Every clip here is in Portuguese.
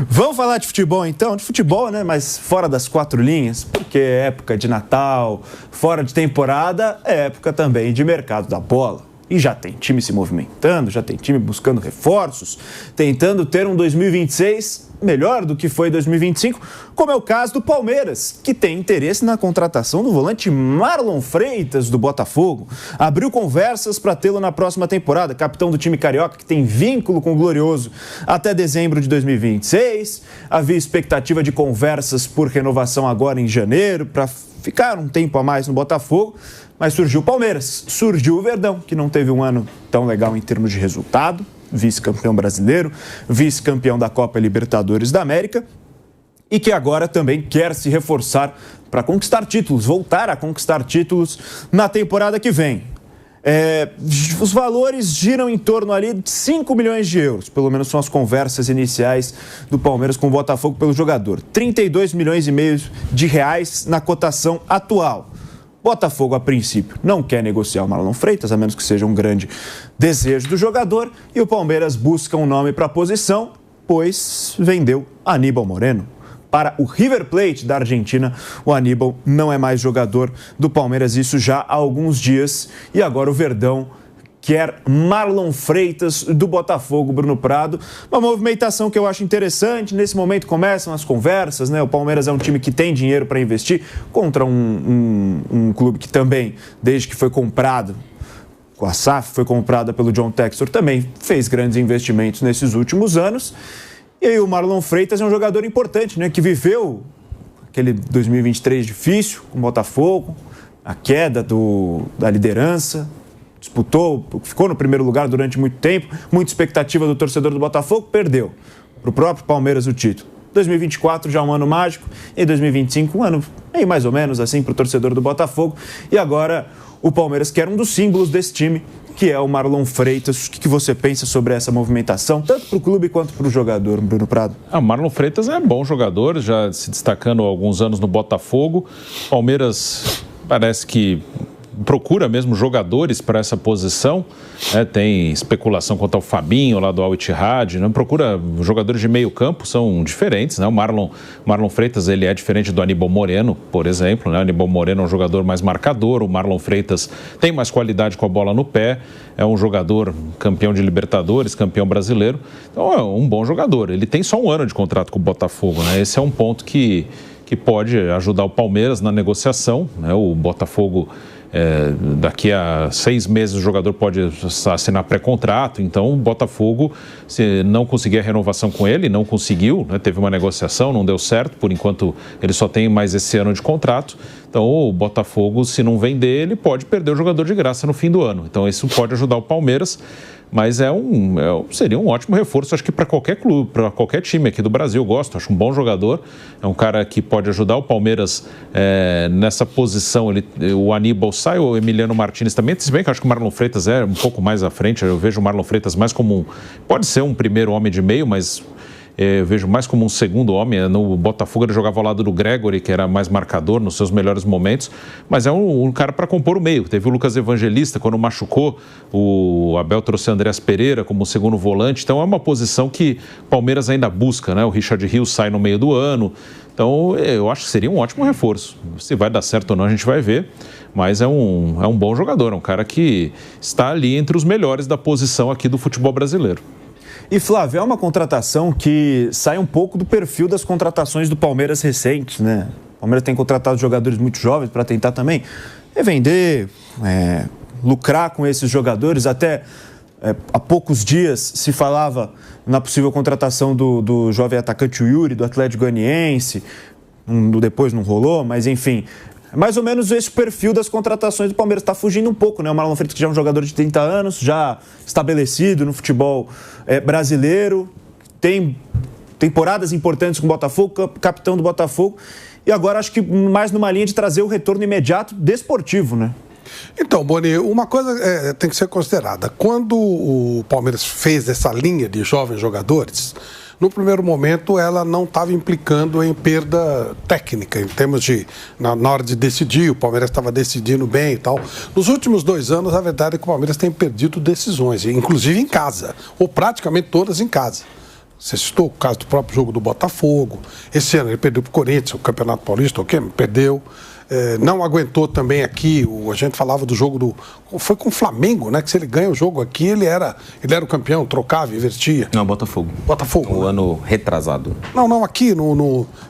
Vamos falar de futebol então? De futebol, né? Mas fora das quatro linhas, porque é época de Natal, fora de temporada, é época também de mercado da bola. E já tem time se movimentando, já tem time buscando reforços, tentando ter um 2026 melhor do que foi 2025, como é o caso do Palmeiras, que tem interesse na contratação do volante Marlon Freitas, do Botafogo. Abriu conversas para tê-lo na próxima temporada, capitão do time carioca, que tem vínculo com o Glorioso até dezembro de 2026. Havia expectativa de conversas por renovação agora em janeiro, para ficar um tempo a mais no Botafogo. Mas surgiu o Palmeiras, surgiu o Verdão, que não teve um ano tão legal em termos de resultado, vice-campeão brasileiro, vice-campeão da Copa Libertadores da América, e que agora também quer se reforçar para conquistar títulos, voltar a conquistar títulos na temporada que vem. Os valores giram em torno ali de 5 milhões de euros, pelo menos são as conversas iniciais do Palmeiras com o Botafogo pelo jogador. 32 milhões e meio de reais na cotação atual. Botafogo, a princípio, não quer negociar o Marlon Freitas, a menos que seja um grande desejo do jogador, e o Palmeiras busca um nome para a posição, pois vendeu Aníbal Moreno. Para o River Plate da Argentina, o Aníbal não é mais jogador do Palmeiras, isso já há alguns dias, e agora o Verdão quer Marlon Freitas do Botafogo, Bruno Prado. Uma movimentação que eu acho interessante. Nesse momento começam as conversas, né? O Palmeiras é um time que tem dinheiro para investir contra um clube que também, desde que foi comprado, com a SAF, foi comprada pelo John Textor, também fez grandes investimentos nesses últimos anos. E aí o Marlon Freitas é um jogador importante, né? Que viveu aquele 2023 difícil com o Botafogo, a queda da liderança, disputou, ficou no primeiro lugar durante muito tempo, muita expectativa do torcedor do Botafogo, perdeu para o próprio Palmeiras o título. 2024 já um ano mágico, e 2025 um ano meio mais ou menos assim para o torcedor do Botafogo, e agora o Palmeiras quer um dos símbolos desse time, que é o Marlon Freitas. O que você pensa sobre essa movimentação, tanto para o clube quanto para o jogador, Bruno Prado? O Marlon Freitas é bom jogador, já se destacando há alguns anos no Botafogo. Palmeiras parece que procura mesmo jogadores para essa posição, né? Tem especulação quanto ao Fabinho lá do Al Ittihad, né? Procura jogadores de meio campo, são diferentes, né? O Marlon Freitas, ele é diferente do Aníbal Moreno, por exemplo, né? O Aníbal Moreno é um jogador mais marcador, o Marlon Freitas tem mais qualidade com a bola no pé, é um jogador campeão de Libertadores, campeão brasileiro, então é um bom jogador. Ele tem só um ano de contrato com o Botafogo, né? Esse é um ponto que pode ajudar o Palmeiras na negociação, né? O Botafogo, daqui a 6 meses o jogador pode assinar pré-contrato, então o Botafogo, se não conseguir a renovação com ele, não conseguiu, né? Teve uma negociação, não deu certo, por enquanto ele só tem mais esse ano de contrato, então o Botafogo, se não vender, ele pode perder o jogador de graça no fim do ano, então isso pode ajudar o Palmeiras. Mas seria um ótimo reforço, acho que para qualquer clube, para qualquer time aqui do Brasil. Eu gosto, acho um bom jogador, é um cara que pode ajudar o Palmeiras nessa posição. O Aníbal sai, o Emiliano Martínez também, se bem que eu acho que o Marlon Freitas é um pouco mais à frente, eu vejo o Marlon Freitas mais como pode ser um primeiro homem de meio, mas eu vejo mais como um segundo homem. No Botafogo ele jogava ao lado do Gregory, que era mais marcador nos seus melhores momentos, mas é um cara para compor o meio. Teve o Lucas Evangelista, quando machucou, o Abel trouxe o Andreas Pereira como segundo volante, então é uma posição que o Palmeiras ainda busca, né? O Richard Rios sai no meio do ano, então eu acho que seria um ótimo reforço. Se vai dar certo ou não a gente vai ver, mas é um bom jogador, é um cara que está ali entre os melhores da posição aqui do futebol brasileiro. E, Flávio, é uma contratação que sai um pouco do perfil das contratações do Palmeiras recentes, né? O Palmeiras tem contratado jogadores muito jovens para tentar também revender, lucrar com esses jogadores. Até há poucos dias se falava na possível contratação do jovem atacante Yuri, do Atlético Goianiense. Depois não rolou, mas enfim. Mais ou menos esse perfil das contratações do Palmeiras está fugindo um pouco, né? O Marlon Freitas, que já é um jogador de 30 anos, já estabelecido no futebol brasileiro, tem temporadas importantes com o Botafogo, capitão do Botafogo, e agora acho que mais numa linha de trazer o retorno imediato desportivo, né? Então, Boni, uma coisa tem que ser considerada. Quando o Palmeiras fez essa linha de jovens jogadores, no primeiro momento ela não estava implicando em perda técnica, em termos de, na hora de decidir, o Palmeiras estava decidindo bem e tal. Nos últimos 2 anos, a verdade é que o Palmeiras tem perdido decisões, inclusive em casa, ou praticamente todas em casa. Você citou o caso do próprio jogo do Botafogo. Esse ano ele perdeu para o Corinthians, o Campeonato Paulista, perdeu. Não aguentou também aqui, a gente falava do jogo foi com o Flamengo, né? Que se ele ganha o jogo aqui, ele era o campeão, trocava, invertia. Não, Botafogo. Botafogo. O ano retrasado. Não, aqui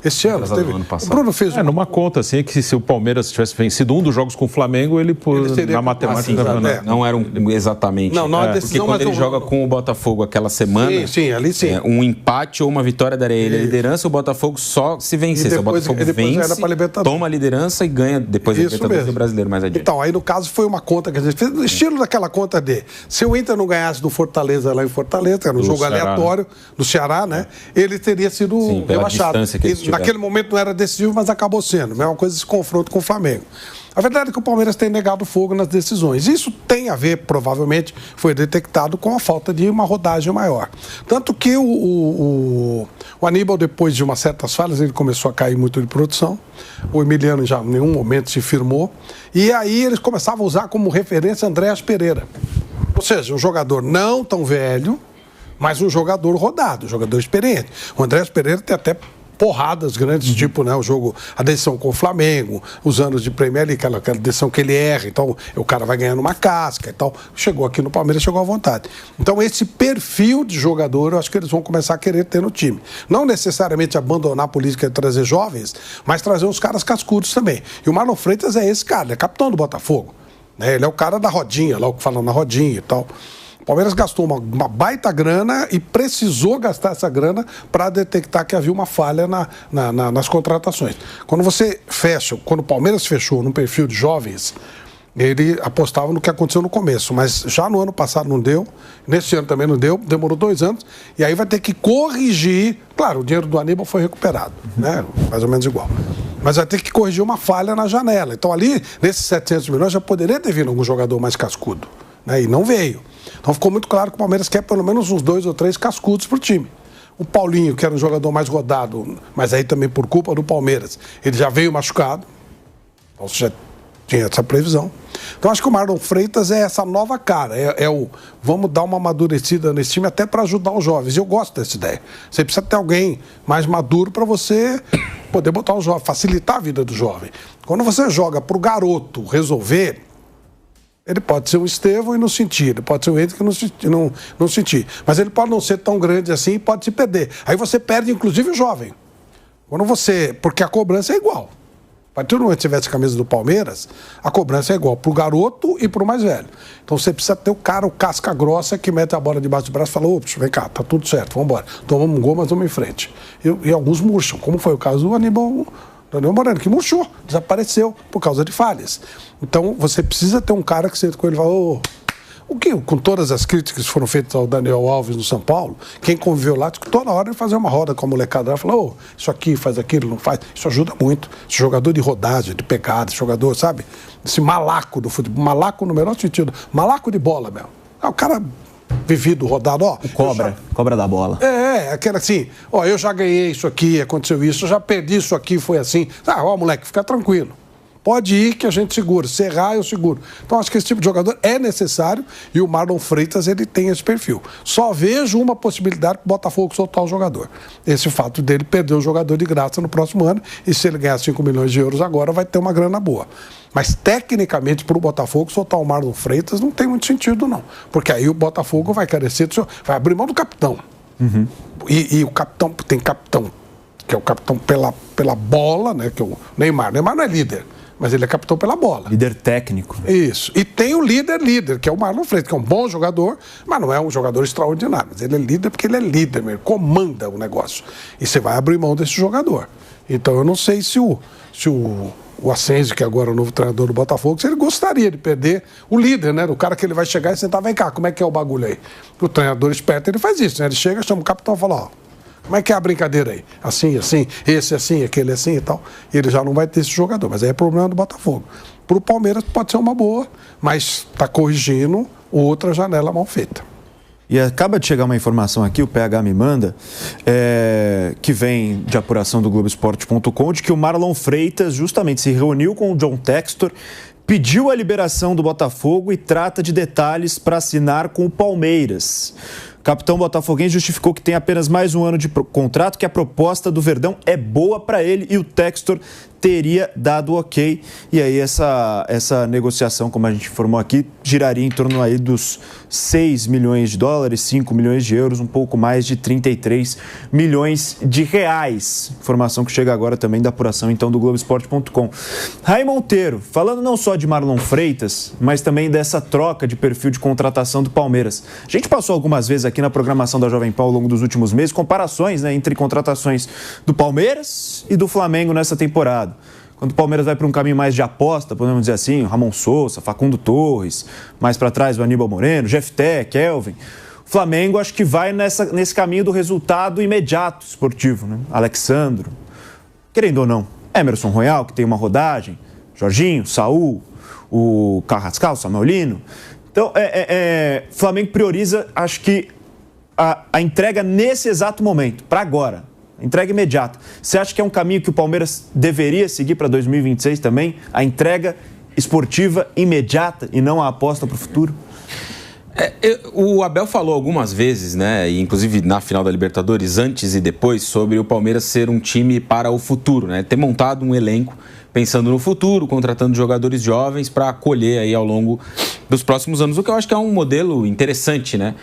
esse ano. Teve, no ano passado. O Bruno fez numa conta assim, que se o Palmeiras tivesse vencido um dos jogos com o Flamengo, ele teria, na matemática... Não era exatamente. Não é decisão, porque quando ele joga com o Botafogo aquela semana, sim, ali sim. Um empate ou uma vitória daria ele a liderança, o Botafogo só se vencesse. O Botafogo vence, toma a liderança e ganha depois a Libertadores do Brasileiro mais adiante. Então, aí no caso foi uma conta que a gente fez, no estilo daquela conta de se o Inter não ganhasse do Fortaleza lá em Fortaleza, era um jogo Ceará, aleatório, do Ceará, né? Ele teria sido rebaixado. Naquele momento não era decisivo, mas acabou sendo. Mesma coisa esse confronto com o Flamengo. A verdade é que o Palmeiras tem negado fogo nas decisões. Isso tem a ver, provavelmente, foi detectado com a falta de uma rodagem maior. Tanto que o Aníbal, depois de umas certas falhas, ele começou a cair muito de produção. O Emiliano já em nenhum momento se firmou. E aí eles começavam a usar como referência Andréas Pereira. Ou seja, um jogador não tão velho, mas um jogador rodado, um jogador experiente. O Andréas Pereira tem até porradas grandes, tipo, né, a decisão com o Flamengo, os anos de Premier League, aquela decisão que ele erra, então o cara vai ganhando uma casca e tal. Chegou aqui no Palmeiras, chegou à vontade. Então esse perfil de jogador, eu acho que eles vão começar a querer ter no time. Não necessariamente abandonar a política de trazer jovens, mas trazer uns caras cascudos também. E o Marlon Freitas é esse cara, ele é capitão do Botafogo. Né? Ele é o cara da rodinha, lá o que falam na rodinha e tal. O Palmeiras gastou uma baita grana e precisou gastar essa grana para detectar que havia uma falha nas contratações. Quando o Palmeiras fechou no perfil de jovens, ele apostava no que aconteceu no começo, mas já no ano passado não deu, nesse ano também não deu, demorou 2 anos, e aí vai ter que corrigir. Claro, o dinheiro do Aníbal foi recuperado, né? Mais ou menos igual. Mas vai ter que corrigir uma falha na janela. Então ali, nesses 700 milhões, já poderia ter vindo algum jogador mais cascudo, né? E não veio. Então ficou muito claro que o Palmeiras quer pelo menos uns 2 ou 3 cascudos pro time. O Paulinho, que era um jogador mais rodado, mas aí também por culpa do Palmeiras, ele já veio machucado. Então você já tinha essa previsão. Então acho que o Marlon Freitas é essa nova cara. Vamos dar uma amadurecida nesse time até para ajudar os jovens. Eu gosto dessa ideia. Você precisa ter alguém mais maduro para você poder botar o jovem, facilitar a vida do jovem. Quando você joga pro garoto resolver, ele pode ser um Estevão e não sentir, ele pode ser um Henrique e não sentir. Mas ele pode não ser tão grande assim e pode se perder. Aí você perde, inclusive, o jovem. Porque a cobrança é igual. A partir do momento que tivesse a camisa do Palmeiras, a cobrança é igual pro garoto e pro mais velho. Então você precisa ter o casca grossa, que mete a bola debaixo do braço e fala: ops, vem cá, tá tudo certo, vamos embora. Tomamos um gol, mas vamos em frente. E alguns murcham, como foi o caso do Aníbal Moreno, que murchou, desapareceu por causa de falhas. Então você precisa ter um cara que senta com ele e fala: com todas as críticas que foram feitas ao Daniel Alves no São Paulo, quem conviveu lá, toda hora ele fazia uma roda com a molecada lá e falou: isso aqui faz aquilo, não faz. Isso ajuda muito. Esse jogador de rodagem, de pegada, esse jogador, sabe? Esse malaco do futebol, malaco no melhor sentido, malaco de bola mesmo. O cara vivido, rodado, ó. Cobra da bola. Aquela assim, eu já ganhei isso aqui, aconteceu isso, eu já perdi isso aqui, foi assim. Moleque, fica tranquilo. Pode ir que a gente segura. Se errar, eu seguro. Então, acho que esse tipo de jogador é necessário e o Marlon Freitas, ele tem esse perfil. Só vejo uma possibilidade para o Botafogo soltar o jogador. Esse fato dele perder o jogador de graça no próximo ano e se ele ganhar 5 milhões de euros agora, vai ter uma grana boa. Mas, tecnicamente, para o Botafogo soltar o Marlon Freitas não tem muito sentido, não. Porque aí o Botafogo vai carecer, vai abrir mão do capitão. Uhum. E o capitão, tem capitão, que é o capitão pela bola, né? Que é o Neymar. O Neymar não é líder, mas ele é capitão pela bola. Líder técnico. Isso. E tem o líder, que é o Marlon Freitas, que é um bom jogador, mas não é um jogador extraordinário. Mas ele é líder porque ele é líder, ele comanda o negócio. E você vai abrir mão desse jogador. Então eu não sei se o Ascenzi, que agora é o novo treinador do Botafogo, se ele gostaria de perder o líder, né? O cara que ele vai chegar e sentar: vem cá, como é que é o bagulho aí? O treinador esperto, ele faz isso, né? Ele chega, chama o capitão e fala: como é que é a brincadeira aí? Assim, esse assim, aquele assim e tal. E ele já não vai ter esse jogador, mas aí é problema do Botafogo. Para o Palmeiras pode ser uma boa, mas está corrigindo outra janela mal feita. E acaba de chegar uma informação aqui, o PH me manda, que vem de apuração do Globoesporte.com, de que o Marlon Freitas justamente se reuniu com o John Textor, pediu a liberação do Botafogo e trata de detalhes para assinar com o Palmeiras. O capitão botafoguense justificou que tem apenas mais um ano de contrato, que a proposta do Verdão é boa para ele e o Textor teria dado ok. E aí essa negociação, como a gente informou aqui, giraria em torno aí dos 6 milhões de dólares, 5 milhões de euros, um pouco mais de 33 milhões de reais. Informação que chega agora também da apuração então do Globoesporte.com. Raí Monteiro, falando não só de Marlon Freitas, mas também dessa troca de perfil de contratação do Palmeiras. A gente passou algumas vezes aqui na programação da Jovem Pan ao longo dos últimos meses comparações, né, entre contratações do Palmeiras e do Flamengo nessa temporada. Quando o Palmeiras vai para um caminho mais de aposta, podemos dizer assim, Ramon Sousa, Facundo Torres, mais para trás o Aníbal Moreno, Jefté, Kelvin. O Flamengo acho que vai nesse caminho do resultado imediato esportivo, né? Alexandro, querendo ou não, Emerson Royal, que tem uma rodagem, Jorginho, Saul, o Carrascal, Samuel Lino. Então, o Flamengo prioriza, acho que, a entrega nesse exato momento, para agora. Entrega imediata. Você acha que é um caminho que o Palmeiras deveria seguir para 2026 também? A entrega esportiva imediata e não a aposta para o futuro? O Abel falou algumas vezes, né, inclusive na final da Libertadores, antes e depois, sobre o Palmeiras ser um time para o futuro, né, ter montado um elenco pensando no futuro, contratando jogadores jovens para acolher aí ao longo dos próximos anos, o que eu acho que é um modelo interessante, né?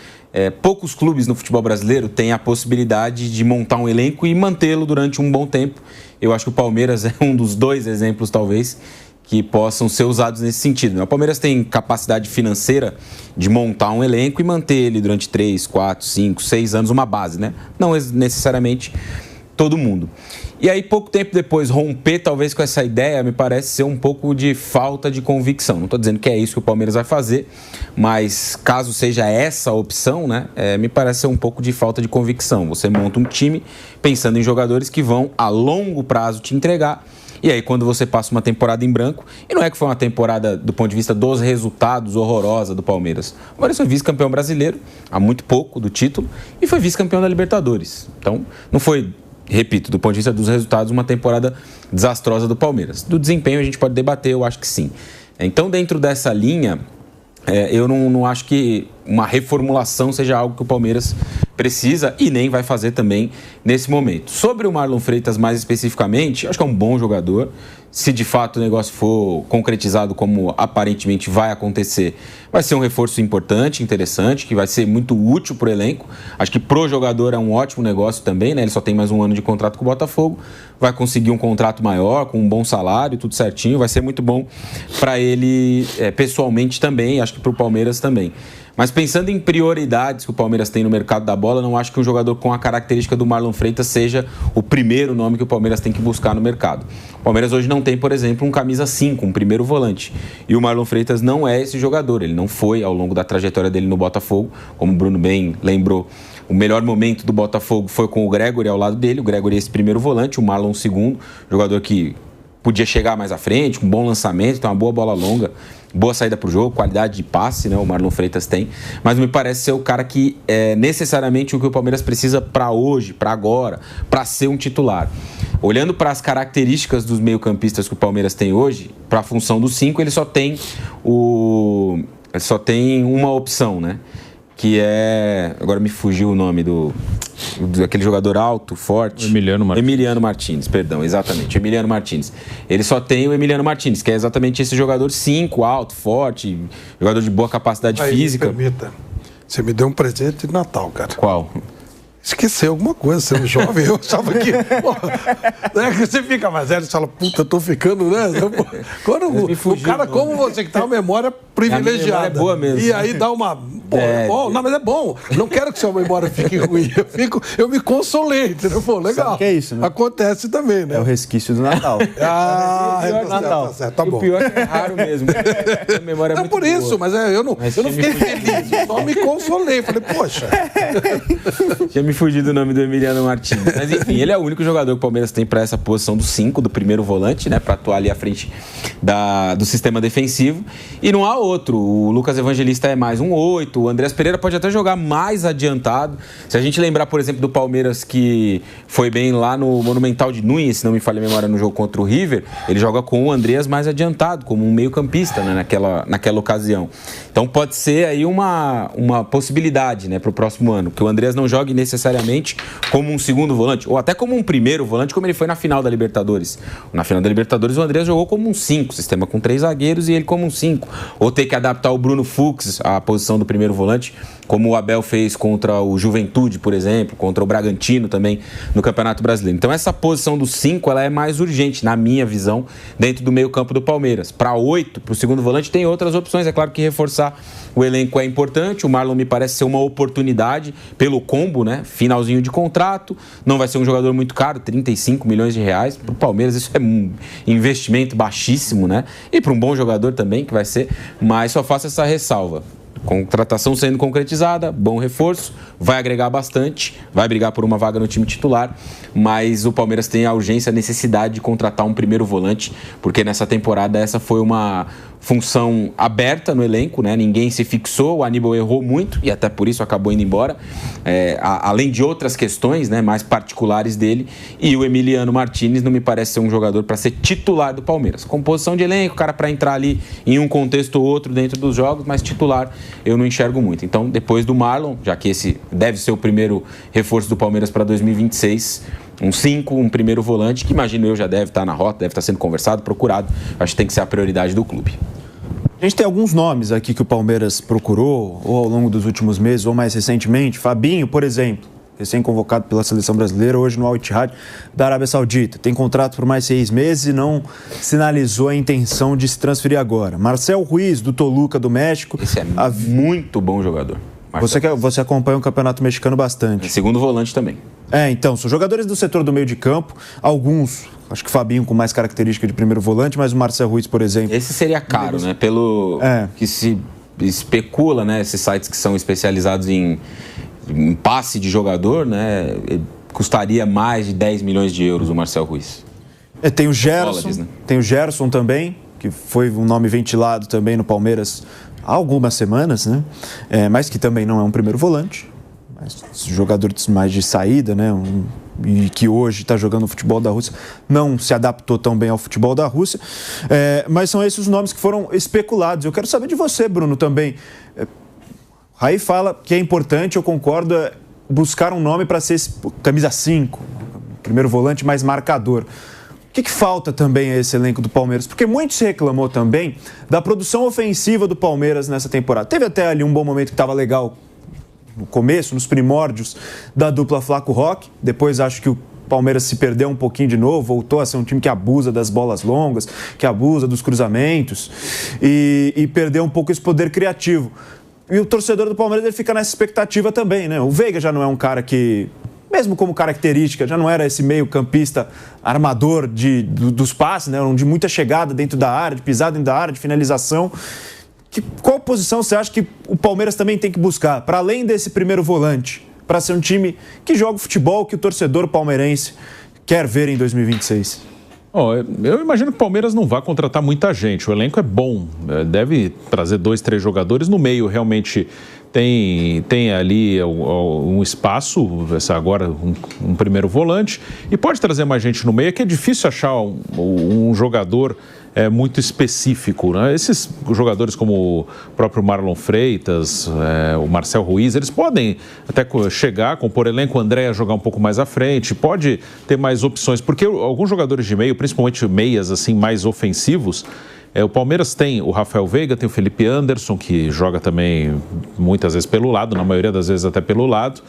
Poucos clubes no futebol brasileiro têm a possibilidade de montar um elenco e mantê-lo durante um bom tempo. Eu acho que o Palmeiras é um dos 2 exemplos, talvez, que possam ser usados nesse sentido, né? O Palmeiras tem capacidade financeira de montar um elenco e manter ele durante 3, 4, 5, 6 anos, uma base, né? Não necessariamente todo mundo. E aí, pouco tempo depois, romper talvez com essa ideia, me parece ser um pouco de falta de convicção. Não estou dizendo que é isso que o Palmeiras vai fazer, mas caso seja essa a opção, né, me parece ser um pouco de falta de convicção. Você monta um time pensando em jogadores que vão a longo prazo te entregar. E aí, quando você passa uma temporada em branco, e não é que foi uma temporada, do ponto de vista dos resultados, horrorosa do Palmeiras. O Palmeiras foi vice-campeão brasileiro, há muito pouco do título, e foi vice-campeão da Libertadores. Então, não foi, repito, do ponto de vista dos resultados, uma temporada desastrosa do Palmeiras. Do desempenho a gente pode debater, eu acho que sim. Então, dentro dessa linha, eu não acho que uma reformulação seja algo que o Palmeiras precisa e nem vai fazer também nesse momento. Sobre o Marlon Freitas mais especificamente, acho que é um bom jogador. Se de fato o negócio for concretizado como aparentemente vai acontecer, vai ser um reforço importante, interessante, que vai ser muito útil para o elenco. Acho que pro jogador é um ótimo negócio também, né? Ele só tem mais um ano de contrato com o Botafogo, vai conseguir um contrato maior, com um bom salário, tudo certinho, vai ser muito bom para ele pessoalmente também, acho que para o Palmeiras também. Mas pensando em prioridades que o Palmeiras tem no mercado da bola, não acho que um jogador com a característica do Marlon Freitas seja o primeiro nome que o Palmeiras tem que buscar no mercado. O Palmeiras hoje não tem, por exemplo, um camisa 5, um primeiro volante. E o Marlon Freitas não é esse jogador. Ele não foi ao longo da trajetória dele no Botafogo, como o Bruno bem lembrou. O melhor momento do Botafogo foi com o Gregori ao lado dele. O Gregori é esse primeiro volante, o Marlon segundo, jogador que podia chegar mais à frente, com um bom lançamento, tem uma boa bola longa, boa saída para o jogo, qualidade de passe, né? O Marlon Freitas tem, mas me parece ser o cara que é necessariamente o que o Palmeiras precisa para hoje, para agora, para ser um titular. Olhando para as características dos meio-campistas que o Palmeiras tem hoje, para a função do 5, ele só tem uma opção, né? Que é... Agora me fugiu o nome daquele jogador alto, forte. Emiliano Martins, perdão, exatamente. Emiliano Martins. Ele só tem o Emiliano Martins, que é exatamente esse jogador 5, alto, forte, jogador de boa capacidade física. Permita, você me deu um presente de Natal, cara. Qual? Esqueceu alguma coisa, sendo jovem, eu achava que... Né, que você fica mais velho e fala, puta, eu tô ficando, né? Quando o cara como você, que tá uma memória privilegiada. A memória é boa mesmo. E aí dá uma... Pô, é bom, não, mas é bom. Não quero que sua memória fique ruim. Eu me consolei, entendeu? Pô, legal. Sabe que é isso, né? Acontece também, né? É o resquício do Natal. É o Natal. Tá certo, tá bom. O pior é raro mesmo. A memória é muito por isso, boa. Mas eu não fiquei feliz. Eu só me consolei. Falei, poxa. Já me fugi do nome do Emiliano Martins. Mas enfim, ele é o único jogador que o Palmeiras tem para essa posição do 5, do primeiro volante, né? Para atuar ali à frente do sistema defensivo. E não há outro. O Lucas Evangelista é mais um 8, O Andreas Pereira pode até jogar mais adiantado. Se a gente lembrar, por exemplo, do Palmeiras, que foi bem lá no Monumental de Núñez, se não me falha a memória, no jogo contra o River, ele joga com o Andreas mais adiantado, como um meio-campista, né, naquela ocasião. Então pode ser aí uma possibilidade, né, para o próximo ano, que o Andreas não jogue necessariamente como um segundo volante, ou até como um primeiro volante, como ele foi na final da Libertadores. Na final da Libertadores, o Andreas jogou como um 5, sistema com 3 zagueiros e ele como um 5. Ou ter que adaptar o Bruno Fux à posição do primeiro volante, como o Abel fez contra o Juventude, por exemplo, contra o Bragantino também no Campeonato Brasileiro. Então essa posição do 5, ela é mais urgente, na minha visão, dentro do meio-campo do Palmeiras. Para 8, para o segundo volante, tem outras opções. É claro que reforçar o elenco é importante. O Marlon me parece ser uma oportunidade pelo combo, né? Finalzinho de contrato, não vai ser um jogador muito caro, 35 milhões de reais. Para o Palmeiras isso é um investimento baixíssimo, né? E para um bom jogador também, que vai ser, mas só faço essa ressalva. Contratação sendo concretizada, bom reforço, vai agregar bastante, vai brigar por uma vaga no time titular, mas o Palmeiras tem a urgência, a necessidade de contratar um primeiro volante, porque nessa temporada essa foi uma função aberta no elenco, né? Ninguém se fixou, o Aníbal errou muito e até por isso acabou indo embora, além de outras questões, né, mais particulares dele, e o Emiliano Martínez não me parece ser um jogador para ser titular do Palmeiras. Composição de elenco, cara para entrar ali em um contexto ou outro dentro dos jogos, mas titular eu não enxergo muito. Então, depois do Marlon, já que esse deve ser o primeiro reforço do Palmeiras para 2026, um 5, um primeiro volante, que imagino eu já deve estar na rota, deve estar sendo conversado, procurado. Acho que tem que ser a prioridade do clube. A gente tem alguns nomes aqui que o Palmeiras procurou, ou ao longo dos últimos meses, ou mais recentemente. Fabinho, por exemplo, recém-convocado pela Seleção Brasileira, hoje no Al Ittihad da Arábia Saudita. Tem contrato por mais 6 meses e não sinalizou a intenção de se transferir agora. Marcel Ruiz, do Toluca, do México. Esse é muito bom jogador. Você acompanha o Campeonato Mexicano bastante. Segundo volante também. Então, são jogadores do setor do meio de campo, alguns, acho que Fabinho com mais característica de primeiro volante, mas o Marcel Ruiz, por exemplo... Esse seria caro, né? Pelo que se especula, né? Esses sites que são especializados em passe de jogador, né? Custaria mais de 10 milhões de euros o Marcel Ruiz. Tem o Gerson, dólares, né? Tem o Gerson também, que foi um nome ventilado também no Palmeiras há algumas semanas, né? Mas que também não é um primeiro volante. Mas jogador mais de saída, né? E que hoje está jogando no futebol da Rússia, não se adaptou tão bem ao futebol da Rússia. Mas são esses os nomes que foram especulados. Eu quero saber de você, Bruno, também. Raí fala que é importante, eu concordo, buscar um nome para ser camisa 5, primeiro volante mais marcador. O que falta também a esse elenco do Palmeiras? Porque muito se reclamou também da produção ofensiva do Palmeiras nessa temporada. Teve até ali um bom momento que estava legal no começo, nos primórdios da dupla Flaco-Roque. Depois acho que o Palmeiras se perdeu um pouquinho de novo, voltou a ser um time que abusa das bolas longas, que abusa dos cruzamentos e perdeu um pouco esse poder criativo. E o torcedor do Palmeiras ele fica nessa expectativa também, né? O Veiga já não é um cara que, mesmo como característica, já não era esse meio-campista armador dos passes, né? De muita chegada dentro da área, de pisada dentro da área, de finalização. Qual posição você acha que o Palmeiras também tem que buscar, para além desse primeiro volante, para ser um time que joga o futebol que o torcedor palmeirense quer ver em 2026? Eu imagino que o Palmeiras não vai contratar muita gente. O elenco é bom, deve trazer 2, 3 jogadores. No meio realmente tem ali um espaço, agora um primeiro volante, e pode trazer mais gente no meio. É que é difícil achar um jogador muito específico, né? Esses jogadores como o próprio Marlon Freitas, o Marcel Ruiz, eles podem até chegar, compor elenco, o André jogar um pouco mais à frente, pode ter mais opções, porque alguns jogadores de meio, principalmente meias assim mais ofensivos, o Palmeiras tem o Rafael Veiga, tem o Felipe Anderson, que joga também muitas vezes pelo lado, na maioria das vezes até pelo lado.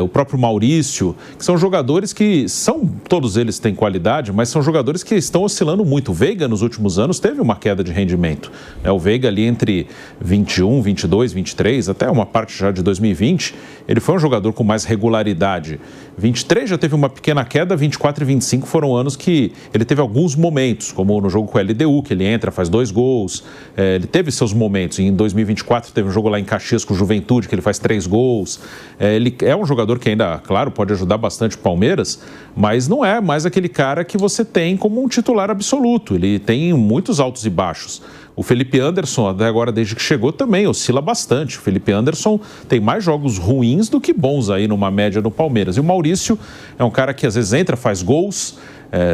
O próprio Maurício, que são jogadores que todos eles têm qualidade, mas são jogadores que estão oscilando muito. O Veiga, nos últimos anos, teve uma queda de rendimento. O Veiga ali entre 21, 22, 23, até uma parte já de 2020, ele foi um jogador com mais regularidade. 23 já teve uma pequena queda, 24 e 25 foram anos que ele teve alguns momentos, como no jogo com o LDU, que ele entra, faz 2 gols, ele teve seus momentos. Em 2024 teve um jogo lá em Caxias com o Juventude, que ele faz 3 gols. Ele é um jogador que ainda, claro, pode ajudar bastante o Palmeiras, mas não é mais aquele cara que você tem como um titular absoluto. Ele tem muitos altos e baixos. O Felipe Anderson, até agora, desde que chegou, também oscila bastante. O Felipe Anderson tem mais jogos ruins do que bons aí numa média no Palmeiras. E o Maurício é um cara que às vezes entra, faz gols.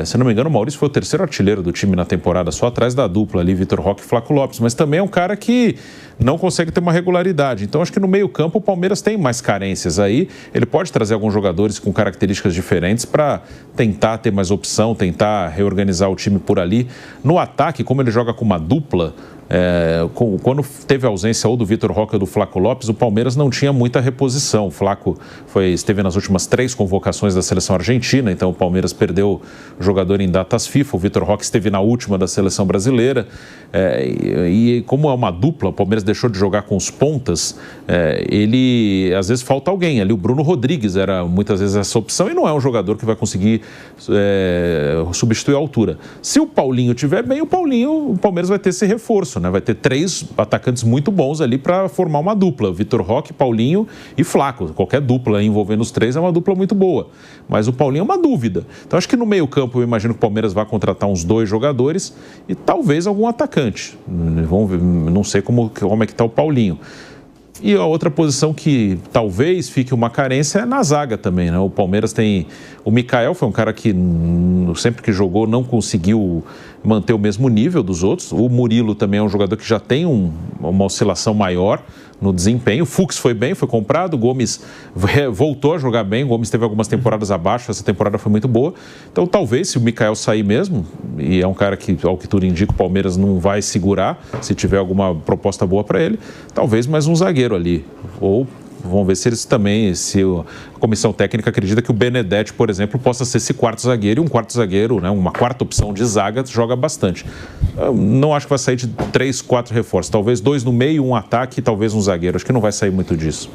Se não me engano, o Maurício foi o terceiro artilheiro do time na temporada, só atrás da dupla ali, Vitor Roque e Flaco Lopes. Mas também é um cara que não consegue ter uma regularidade. Então, acho que no meio-campo o Palmeiras tem mais carências aí. Ele pode trazer alguns jogadores com características diferentes para tentar ter mais opção, tentar reorganizar o time por ali. No ataque, como ele joga com uma dupla, quando teve a ausência ou do Vitor Roque ou do Flaco Lopes, o Palmeiras não tinha muita reposição. O Flaco esteve nas últimas 3 convocações da seleção argentina, então o Palmeiras perdeu o jogador em datas FIFA. O Vitor Roque esteve na última da seleção brasileira. E como é uma dupla, o Palmeiras deixou de jogar com os pontas, às vezes falta alguém. Ali o Bruno Rodrigues era muitas vezes essa opção e não é um jogador que vai conseguir substituir a altura. Se o Paulinho estiver bem, o Palmeiras vai ter esse reforço, né? Vai ter 3 atacantes muito bons ali para formar uma dupla. Vitor Roque, Paulinho e Flaco. Qualquer dupla envolvendo os 3 é uma dupla muito boa. Mas o Paulinho é uma dúvida. Então acho que no meio-campo eu imagino que o Palmeiras vai contratar uns 2 jogadores e talvez algum atacante. Vamos ver, não sei como é que está o Paulinho. E a outra posição que talvez fique uma carência é na zaga também, né? O Palmeiras tem... O Mikael foi um cara que sempre que jogou não conseguiu manter o mesmo nível dos outros. O Murilo também é um jogador que já tem uma oscilação maior no desempenho. O Fux foi bem, foi comprado. O Gomes voltou a jogar bem. O Gomes teve algumas temporadas abaixo. Essa temporada foi muito boa. Então, talvez, se o Mikael sair mesmo, e é um cara que, ao que tudo indica, o Palmeiras não vai segurar, se tiver alguma proposta boa para ele, talvez mais um zagueiro ali. Ou vamos ver se eles também, se a comissão técnica acredita que o Benedetti, por exemplo, possa ser esse quarto zagueiro, e um quarto zagueiro, né, uma quarta opção de zaga, joga bastante. Eu não acho que vai sair de 3, 4 reforços, talvez 2 no meio, um ataque e talvez um zagueiro. Acho que não vai sair muito disso.